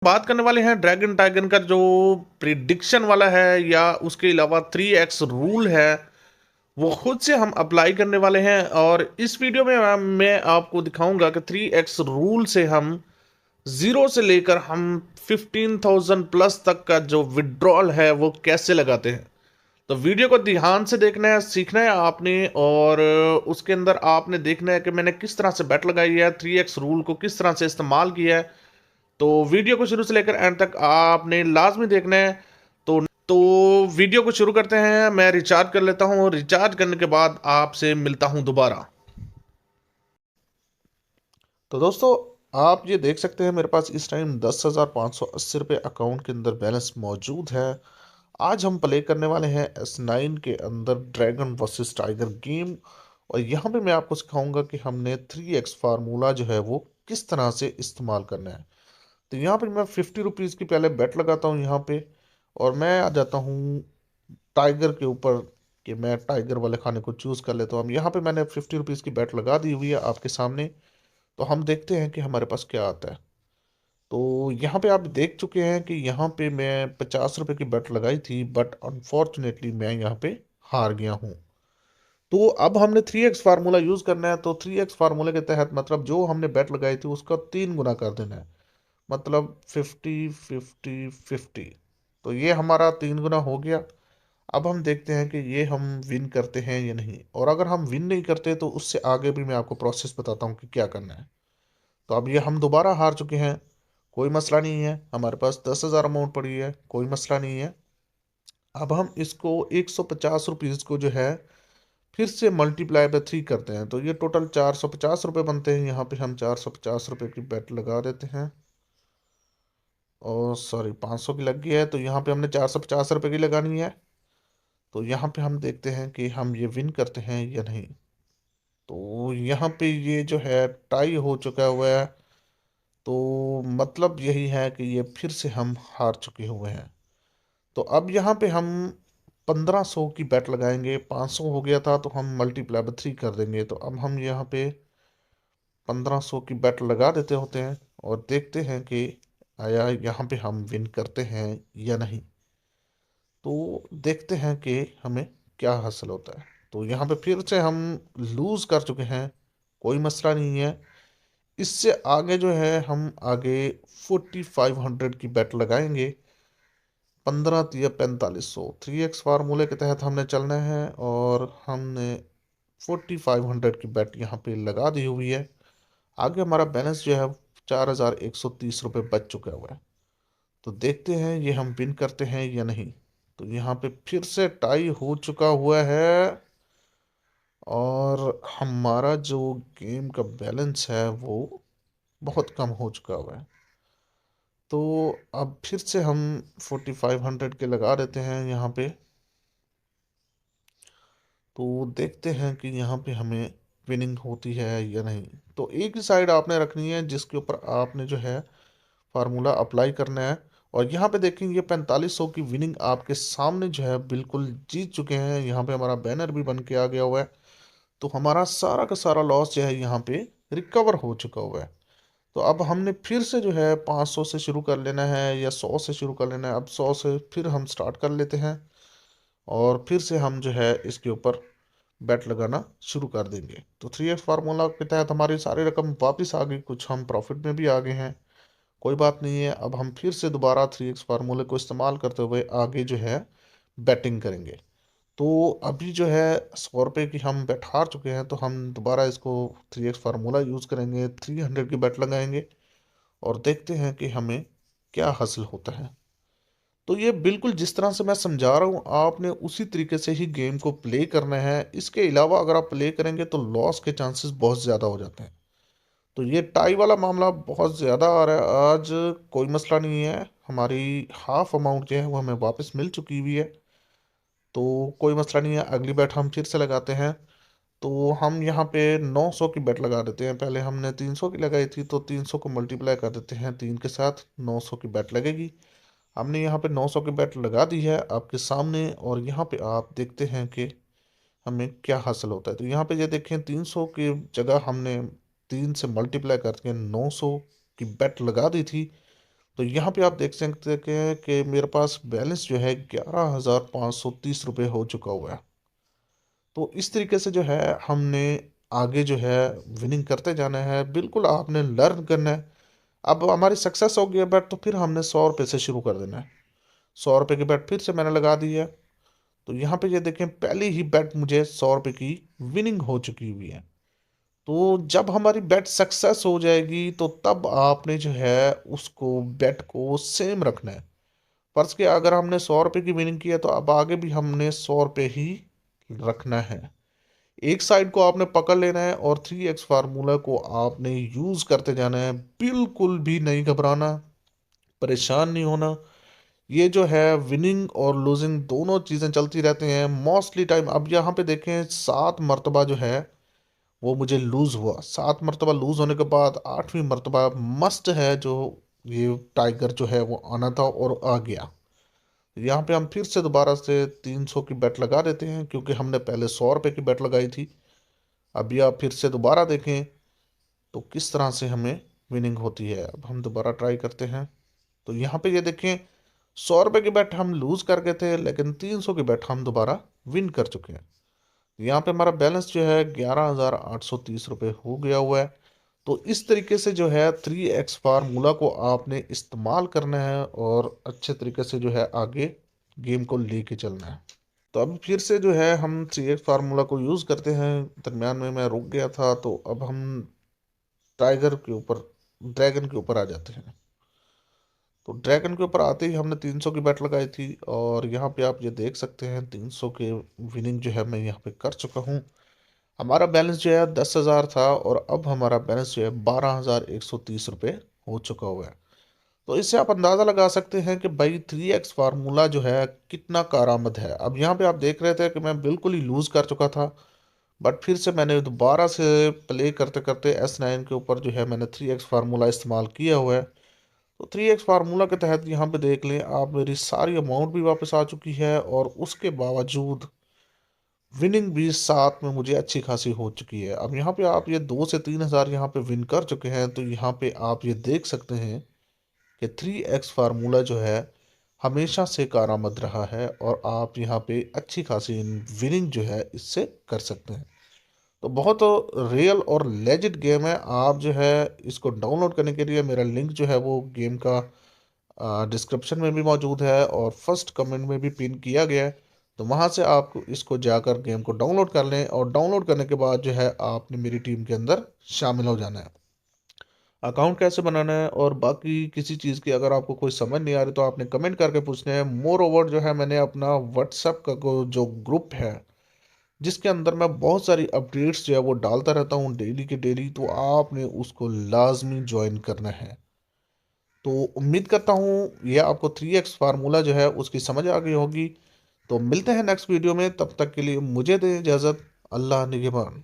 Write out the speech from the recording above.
बात करने वाले हैं ड्रैगन टाइगन का जो प्रिडिक्शन वाला है या उसके अलावा 3x रूल है वो खुद से हम अप्लाई करने वाले हैं। और इस वीडियो में मैं आपको दिखाऊंगा कि 3x रूल से हम जीरो से लेकर हम 15,000 प्लस तक का जो विड्रॉल है वो कैसे लगाते हैं। तो वीडियो को ध्यान से देखना है, सीखना है आपने। और उसके अंदर आपने देखना है कि मैंने किस तरह से बेट लगाई है, 3x रूल को किस तरह से इस्तेमाल किया है। तो वीडियो को शुरू से लेकर एंड तक आपने लाजमी देखना है। तो वीडियो को शुरू करते हैं। मैं रिचार्ज कर लेता हूं और रिचार्ज करने के बाद आपसे मिलता हूं दोबारा। तो दोस्तों, आप ये देख सकते हैं मेरे पास इस टाइम 10,580 रुपये अकाउंट के अंदर बैलेंस मौजूद है। आज हम प्ले करने वाले हैं S9 के अंदर ड्रैगन वर्सेस टाइगर गेम। और यहाँ पे मैं आपको सिखाऊंगा कि हमने 3x फार्मूला जो है वो किस तरह से इस्तेमाल करना है। तो यहाँ पे मैं 50 रुपीज़ की पहले बेट लगाता हूँ यहाँ पे। और मैं आ जाता हूँ टाइगर के ऊपर कि मैं टाइगर वाले खाने को चूज़ कर लेता हूँ। अब यहाँ पे मैंने 50 रुपीज़ की बेट लगा दी हुई है आपके सामने। तो हम देखते हैं कि हमारे पास क्या आता है। तो यहाँ पे आप देख चुके हैं कि यहाँ पे मैं 50 रुपए की बेट लगाई थी, बट अनफॉर्चुनेटली मैं यहाँ पे हार गया हूँ। तो अब हमने 3x फार्मूला यूज़ करना है। तो 3x फार्मूले के तहत मतलब जो हमने बेट लगाई थी उसका 3 गुना कर देना है। मतलब 50 50 50। तो ये हमारा 3 गुना हो गया। अब हम देखते हैं कि ये हम विन करते हैं या नहीं। और अगर हम विन नहीं करते तो उससे आगे भी मैं आपको प्रोसेस बताता हूँ कि क्या करना है। तो अब ये हम दोबारा हार चुके हैं। कोई मसला नहीं है, हमारे पास 10,000 अमाउंट पड़ी है, कोई मसला नहीं है। अब हम इसको 150 रुपीज़ को जो है फिर से मल्टीप्लाई बाय 3 करते हैं। तो ये टोटल 450 रुपये बनते हैं। यहाँ पे हम 450 रुपये की बेट लगा देते हैं। और सॉरी, 500 की लग गई है, तो यहाँ पे हमने 450 रुपये की लगानी है। तो यहाँ पे हम देखते हैं कि हम ये विन करते हैं या नहीं। तो यहाँ पे ये जो है टाई हो चुका हुआ है। तो मतलब यही है कि ये फिर से हम हार चुके हुए हैं। तो अब यहाँ पे हम 1500 की बेट लगाएंगे। 500 हो गया था तो हम मल्टीप्लाई बाय 3 कर देंगे। तो अब हम यहाँ पे 1500 की बेट लगा देते होते हैं और देखते हैं कि आया यहाँ पे हम विन करते हैं या नहीं। तो देखते हैं कि हमें क्या हासिल होता है। तो यहाँ पे फिर से हम लूज़ कर चुके हैं, कोई मसला नहीं है। इससे आगे जो है हम आगे 4500 की बेट लगाएंगे। 15 या 4500 3x फार्मूले के तहत हमने चलना है। और हमने 4500 की बेट यहाँ पे लगा दी हुई है। आगे हमारा बैलेंस जो है 4,130 रुपये बच चुका हुआ है। तो देखते हैं ये हम विन करते हैं या नहीं। तो यहाँ पे फिर से टाई हो चुका हुआ है। और हमारा जो गेम का बैलेंस है वो बहुत कम हो चुका हुआ है। तो अब फिर से हम 4500 के लगा देते हैं यहाँ पे। तो देखते हैं कि यहाँ पे हमें विनिंग होती है या नहीं। तो एक ही साइड आपने रखनी है जिसके ऊपर आपने जो है फार्मूला अप्लाई करना है। और यहाँ पे देखेंगे ये 4500 की विनिंग आपके सामने जो है बिल्कुल जीत चुके हैं। यहाँ पे हमारा बैनर भी बन के आ गया हुआ है। तो हमारा सारा का सारा लॉस जो है यहाँ पे रिकवर हो चुका हुआ है। तो अब हमने फिर से जो है 500 से शुरू कर लेना है या 100 से शुरू कर लेना है। अब 100 से फिर हम स्टार्ट कर लेते हैं। और फिर से हम जो है इसके ऊपर बेट लगाना शुरू कर देंगे। तो 3x फार्मूला के तहत हमारी सारी रकम वापस आ गई, कुछ हम प्रॉफिट में भी आ गए हैं। कोई बात नहीं है। अब हम फिर से दोबारा 3x फार्मूले को इस्तेमाल करते हुए आगे जो है बैटिंग करेंगे। तो अभी जो है 100 रुपये की हम बेट हार चुके हैं। तो हम दोबारा इसको 3x फार्मूला यूज़ करेंगे, 300 की बेट लगाएंगे और देखते हैं कि हमें क्या हासिल होता है। तो ये बिल्कुल जिस तरह से मैं समझा रहा हूँ आपने उसी तरीके से ही गेम को प्ले करना है। इसके अलावा अगर आप प्ले करेंगे तो लॉस के चांसेस बहुत ज़्यादा हो जाते हैं। तो ये टाई वाला मामला बहुत ज़्यादा आ रहा है आज। कोई मसला नहीं है, हमारी हाफ अमाउंट जो है वो हमें वापस मिल चुकी हुई है। तो कोई मसला नहीं है, अगली बैट हम फिर से लगाते हैं। तो हम यहाँ पे 900 की बेट लगा देते हैं। पहले हमने 300 की लगाई थी, तो 300 को मल्टीप्लाई कर देते हैं 3 के साथ, 900 की बेट लगेगी। हमने यहाँ पे 900 की बेट लगा दी है आपके सामने। और यहाँ पे आप देखते हैं कि हमें क्या हासिल होता है। तो यहाँ पे ये देखें, 300 की जगह हमने 3 से मल्टीप्लाई करके 900 की बेट लगा दी थी। तो यहाँ पे आप देख सकते हैं कि मेरे पास बैलेंस जो है 11,530 रुपये हो चुका हुआ है। तो इस तरीके से जो है हमने आगे जो है विनिंग करते जाना है, बिल्कुल आपने लर्न करना है। अब हमारी सक्सेस हो गई है बैट, तो फिर हमने 100 रुपये से शुरू कर देना है। 100 रुपये की बैट फिर से मैंने लगा दी है। तो यहाँ पे ये देखें, पहली ही बैट मुझे 100 रुपये की विनिंग हो चुकी हुई है। तो जब हमारी बैट सक्सेस हो जाएगी तो तब आपने जो है उसको बैट को सेम रखना है। फर्ज के अगर हमने 100 रुपये की विनिंग की है तो अब आगे भी हमने 100 रुपये ही रखना है। एक साइड को आपने पकड़ लेना है और 3x फार्मूला को आपने यूज करते जाना है, बिल्कुल भी नहीं घबराना, परेशान नहीं होना। ये जो है विनिंग और लूजिंग दोनों चीज़ें चलती रहती हैं मोस्टली टाइम। अब यहाँ पे देखें 7 मरतबा जो है वो मुझे लूज हुआ। 7 मरतबा लूज होने के बाद 8वीं मरतबा मस्ट है जो ये टाइगर जो है वो आना था और आ गया। यहाँ पे हम फिर से दोबारा से 300 की बेट लगा देते हैं, क्योंकि हमने पहले 100 रुपये की बेट लगाई थी। अभी आप फिर से दोबारा देखें तो किस तरह से हमें विनिंग होती है। अब हम दोबारा ट्राई करते हैं। तो यहाँ पे ये देखें, 100 रुपये की बेट हम लूज कर गए थे, लेकिन 300 की बेट हम दोबारा विन कर चुके हैं। यहाँ पे हमारा बैलेंस जो है 11,830 रुपये हो गया हुआ है। तो इस तरीके से जो है 3x फार्मूला को आपने इस्तेमाल करना है और अच्छे तरीके से जो है आगे गेम को लेके चलना है। तो अब फिर से जो है हम 3x फार्मूला को यूज़ करते हैं। दरम्यान में मैं रुक गया था, तो अब हम टाइगर के ऊपर, ड्रैगन के ऊपर आ जाते हैं। तो ड्रैगन के ऊपर आते ही हमने 300 की बेट लगाई थी और यहाँ पे आप ये देख सकते हैं 300 के विनिंग जो है मैं यहाँ पे कर चुका हूँ। हमारा बैलेंस जो है 10,000 था और अब हमारा बैलेंस जो है 12,130 रुपये हो चुका हुआ है। तो इससे आप अंदाज़ा लगा सकते हैं कि भाई 3x फार्मूला जो है कितना कारआमद है। अब यहाँ पे आप देख रहे थे कि मैं बिल्कुल ही लूज़ कर चुका था, बट फिर से मैंने दोबारा से प्ले करते करते S9 के ऊपर जो है मैंने 3x फार्मूला इस्तेमाल किया हुआ है। तो 3x फार्मूला के तहत यहाँ पे देख लें आप, मेरी सारी अमाउंट भी वापस आ चुकी है और उसके बावजूद विनिंग भी साथ में मुझे अच्छी खासी हो चुकी है। अब यहाँ पे आप ये 2 से 3 हज़ार यहाँ पे विन कर चुके हैं। तो यहाँ पे आप ये देख सकते हैं कि 3x फार्मूला जो है हमेशा से कारआमद रहा है और आप यहाँ पे अच्छी खासी विनिंग जो है इससे कर सकते हैं। तो बहुत रियल और लेजिट गेम है। आप जो है इसको डाउनलोड करने के लिए मेरा लिंक जो है वो गेम का डिस्क्रिप्शन में भी मौजूद है और फर्स्ट कमेंट में भी पिन किया गया है। तो वहाँ से आप इसको जाकर गेम को डाउनलोड कर लें और डाउनलोड करने के बाद जो है आपने मेरी टीम के अंदर शामिल हो जाना है। अकाउंट कैसे बनाना है और बाकी किसी चीज़ की अगर आपको कोई समझ नहीं आ रही तो आपने कमेंट करके पूछना है। मोर ओवर जो है मैंने अपना व्हाट्सएप का जो ग्रुप है जिसके अंदर मैं बहुत सारी अपडेट्स जो है वो डालता रहता हूँ डेली के डेली, तो आपने उसको लाजमी ज्वाइन करना है। तो उम्मीद करता हूँ ये आपको 3x फार्मूला जो है उसकी समझ आ गई होगी। तो मिलते हैं नेक्स्ट वीडियो में, तब तक के लिए मुझे दें इजाज़त। अल्लाह निगहबान।